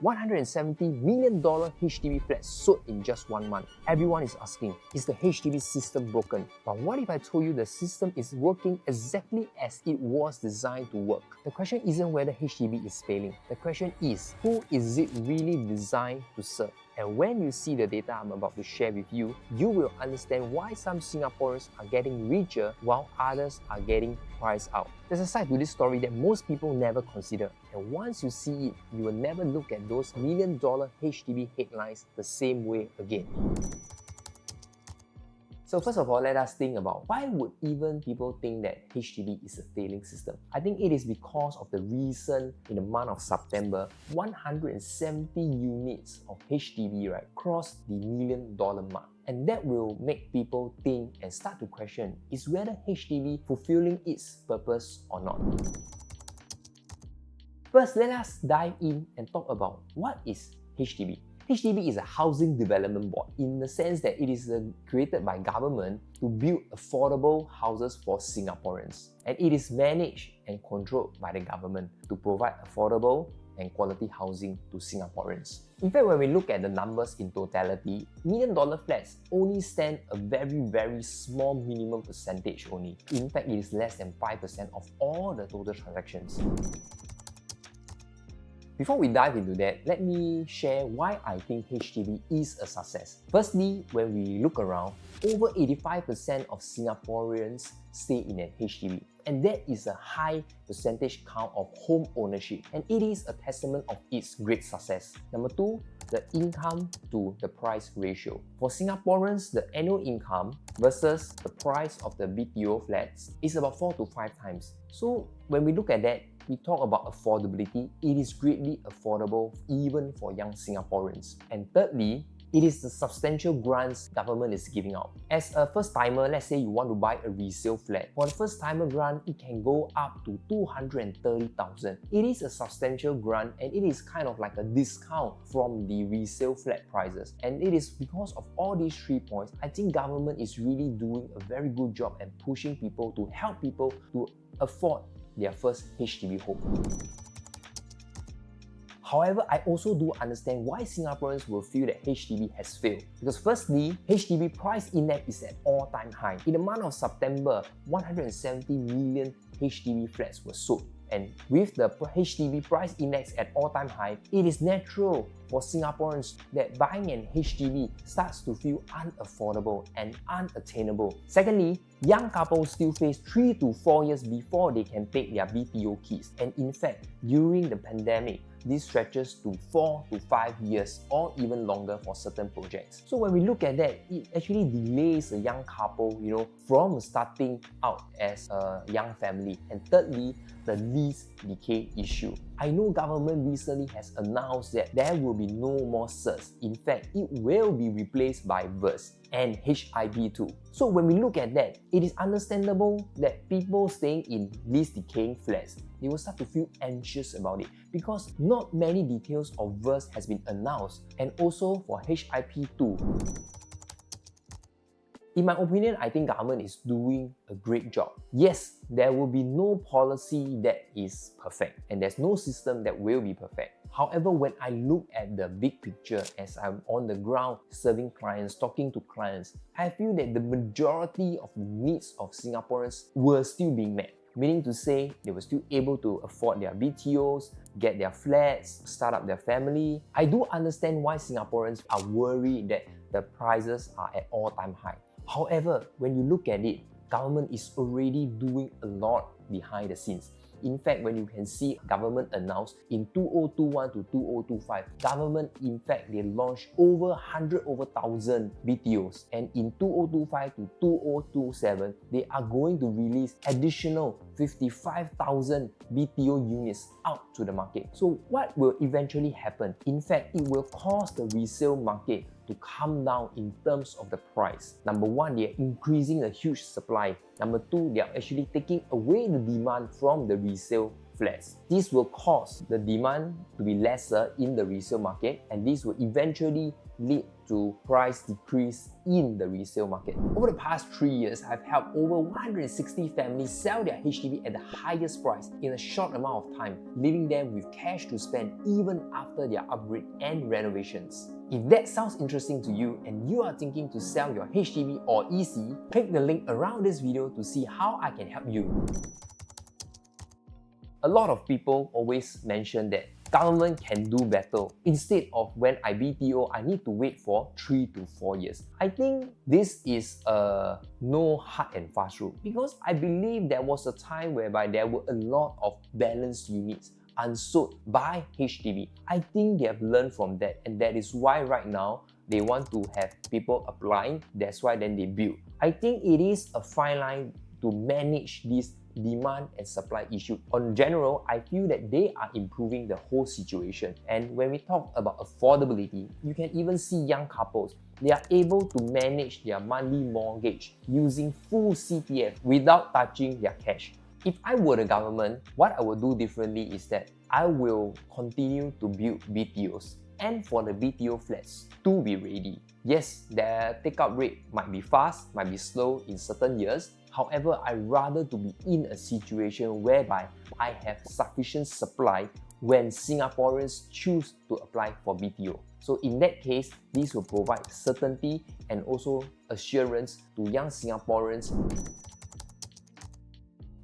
$170 million HDB flats sold in just 1 month. Everyone is asking, is the HDB system broken? But what if I told you the system is working exactly as it was designed to work? The question isn't whether HDB is failing. The question is, who is it really designed to serve? And when you see the data I'm about to share with you, you will understand why some Singaporeans are getting richer while others are getting priced out. There's a side to this story that most people never consider, and once you see it, you will never look at those $1 million HDB headlines the same way again. So first of all, let us think about why would even people think that HDB is a failing system. I think it is because of the reason in the month of September, 170 units of HDB crossed the $1 million mark. And that will make people think and start to question, is whether HDB fulfilling its purpose or not. First, let us dive in and talk about what is HDB. HDB is a housing development board in the sense that it is created by government to build affordable houses for Singaporeans. And it is managed and controlled by the government to provide affordable and quality housing to Singaporeans. In fact, when we look at the numbers in totality, $1 million flats only stand a very small minimum percentage only. In fact, it is less than 5% of all the total transactions. Before we dive into that, let me share why I think HDB is a success. Firstly, when we look around, over 85% of Singaporeans stay in an HDB. And that is a high percentage count of home ownership. And it is a testament of its great success. Number two, the income to the price ratio. For Singaporeans, the annual income versus the price of the BTO flats is about 4 to 5 times. So when we look at that, we talk about affordability. It is greatly affordable even for young Singaporeans. And thirdly, it is the substantial grants government is giving out. As a first-timer, let's say you want to buy a resale flat. For the first-timer grant, it can go up to 230,000. It is a substantial grant and it is kind of like a discount from the resale flat prices. And it is because of all these 3 points, I think government is really doing a very good job and pushing people to help people to afford their first HDB home. However, I also do understand why Singaporeans will feel that HDB has failed. Because firstly, HDB price index is at all-time high. In the month of September, 170 million HDB flats were sold. And with the HDB price index at all-time high, it is natural for Singaporeans that buying an HDB starts to feel unaffordable and unattainable. Secondly, young couples still face 3 to 4 years before they can take their BTO keys. And in fact, during the pandemic, this stretches to 4 to 5 years or even longer for certain projects. So when we look at that, it actually delays a young couple, from starting out as a young family. And thirdly, the lease decay issue. I know government recently has announced that there will be no more certs. In fact, it will be replaced by VERS and HIB too. So when we look at that, it is understandable that people staying in these decaying flats, they will start to feel anxious about it because not many details of VERS has been announced, and also for HIP too. In my opinion, I think government is doing a great job. Yes, there will be no policy that is perfect and there's no system that will be perfect. However, when I look at the big picture as I'm on the ground serving clients, talking to clients, I feel that the majority of needs of Singaporeans were still being met. Meaning to say, they were still able to afford their BTOs, get their flats, start up their family. I do understand why Singaporeans are worried that the prices are at all-time high. However, when you look at it, government is already doing a lot behind the scenes. In fact, when you can see government announced in 2021 to 2025, government in fact they launched over 1,000 BTOs, and in 2025 to 2027, they are going to release additional 55,000 BTO units out to the market. So what will eventually happen? In fact, it will cause the resale market to come down in terms of the price. Number one, they are increasing a huge supply. Number two, they are actually taking away the demand from the resale flats. This will cause the demand to be lesser in the resale market, and this will eventually lead to price decrease in the resale market. Over the past 3 years, I've helped over 160 families sell their HDB at the highest price in a short amount of time, leaving them with cash to spend even after their upgrade and renovations. If that sounds interesting to you and you are thinking to sell your HDB or EC, click the link around this video to see how I can help you. A lot of people always mention that government can do better. Instead of when I BTO, I need to wait for 3 to 4 years. I think this is a no hard and fast rule, because I believe there was a time whereby there were a lot of balanced units unsold by HDB. I think they have learned from that, and that is why right now they want to have people applying. That's why then they build. I think it is a fine line to manage this demand and supply issue. On general, I feel that they are improving the whole situation. And when we talk about affordability, you can even see young couples, they are able to manage their monthly mortgage using full CPF without touching their cash. If I were the government, what I would do differently is that I will continue to build BTOs, and for the BTO flats to be ready. Yes, their take-up rate might be fast, might be slow in certain years. However, I'd rather to be in a situation whereby I have sufficient supply when Singaporeans choose to apply for BTO. So in that case, this will provide certainty and also assurance to young Singaporeans.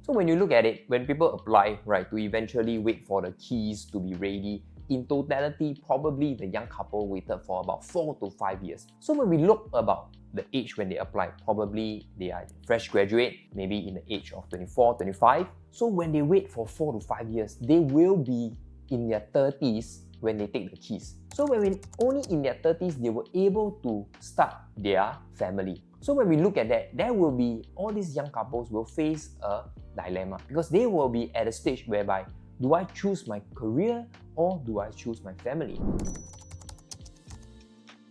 So when you look at it, when people apply, right, to eventually wait for the keys to be ready, in totality, probably the young couple waited for about 4 to 5 years. So when we look about the age when they apply, probably they are fresh graduate, maybe in the age of 24, 25. So when they wait for 4 to 5 years, they will be in their 30s when they take the keys. So when only in their 30s, they were able to start their family. So when we look at that, there will be all these young couples will face a dilemma, because they will be at a stage whereby, do I choose my career or do I choose my family?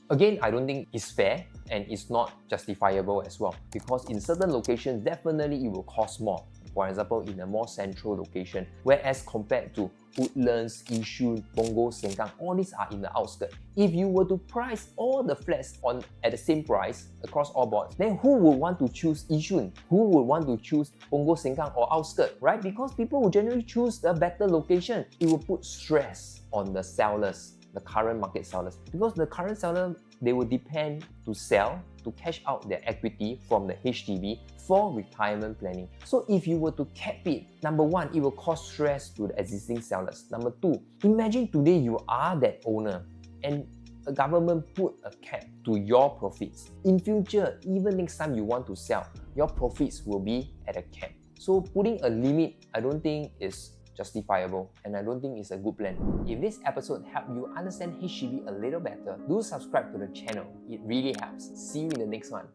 Again, I don't think it's fair and it's not justifiable as well, because in certain locations, definitely it will cost more. For example, in a more central location, whereas compared to Woodlands, Yishun, Punggol, Sengkang, all these are in the outskirts. If you were to price all the flats at the same price across all boards, then who would want to choose Yishun? Who would want to choose Punggol, Sengkang or outskirts, right? Because people will generally choose the better location. It will put stress on the sellers, the current market sellers, because the current seller, they will depend to sell to cash out their equity from the HDB for retirement planning. So if you were to cap it, number one, it will cause stress to the existing sellers. Number two, imagine today you are that owner and the government put a cap to your profits. In future, even next time you want to sell, your profits will be at a cap. So putting a limit, I don't think is justifiable, and I don't think it's a good plan. If this episode helped you understand HDB a little better, do subscribe to the channel. It really helps. See you in the next one.